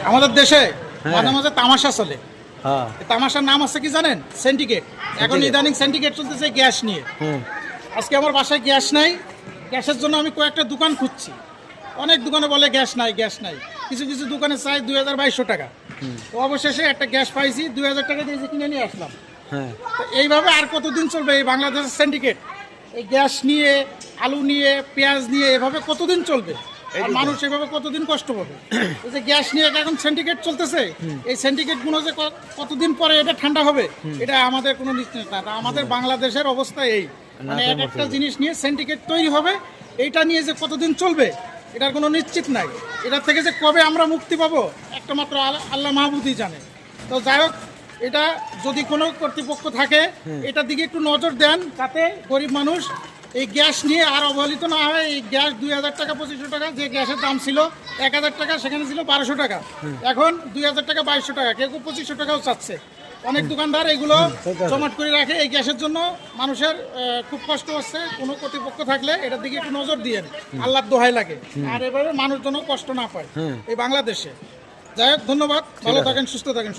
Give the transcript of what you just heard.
আমাদের দেশে মাঝে মাঝে তামাশা চলে। হ্যাঁ এই তামাশার নাম আছে কি জানেন? সিন্ডিকেট। এখন ইদানিং সিন্ডিকেট চলতেছে গ্যাস নিয়ে। আজকে আমার বাসায় গ্যাস নাই, গ্যাসের জন্য আমি কয়েকটা দোকান খুঁজছি। অনেক দোকানে বলে গ্যাস নাই, গ্যাস নাই। কিছু কিছু দোকানে চাই 2200 টাকা। তো অবশেষে একটা গ্যাস পাইছি, 2000 টাকা দিয়ে কিনে নিয়ে আসলাম। হ্যাঁ তো এইভাবে আর কতদিন চলবে এই বাংলাদেশের সিন্ডিকেট? এই গ্যাস নিয়ে, আলু নিয়ে, পেঁয়াজ নিয়ে এভাবে কতদিন চলবে? আর মানুষ এভাবে কতদিন কষ্ট পাবে? এই যে গ্যাস নিয়ে এখন সিন্ডিকেট চলতেছে, এই সিন্ডিকেট গুলো যে কতদিন পরে এটা ঠান্ডা হবে, এটা আমাদের কোনো নিশ্চিত না। আমাদের বাংলাদেশের অবস্থা এই, মানে এক একটা জিনিস নিয়ে সিন্ডিকেট তৈরি হবে, এইটা নিয়ে যে কতদিন চলবে এটার কোনো নিশ্চিত নাই। এটার থেকে যে কবে আমরা মুক্তি পাবো একটা মাত্র আল্লাহ মাহবুদই জানে। তো যাই হোক, এটা যদি কোনো কর্তৃপক্ষ থাকে এটার দিকে একটু নজর দেন, যাতে গরিব মানুষ এই গ্যাস নিয়ে আর অবহেলিত না হয়। এই গ্যাস 2000 টাকা 2500 টাকা, যে গ্যাসের দাম ছিল 1000 টাকা, সেখানে ছিল 1200 টাকা, এখন 2000 টাকা 2200 টাকা, কেউ 2500 টাকাও চাচ্ছে। অনেক দোকানদার এগুলো জমাট করে রাখে এই গ্যাসের জন্য। মানুষের খুব কষ্ট হচ্ছে। কোনো কর্তৃপক্ষ থাকলে এটার দিকে একটু নজর দিয়েন, আল্লাহর দোহাই লাগে। আর এভাবে মানুষ যেন কষ্ট না পায় এই বাংলাদেশে। যাই হোক, ধন্যবাদ, ভালো থাকেন, সুস্থ থাকেন।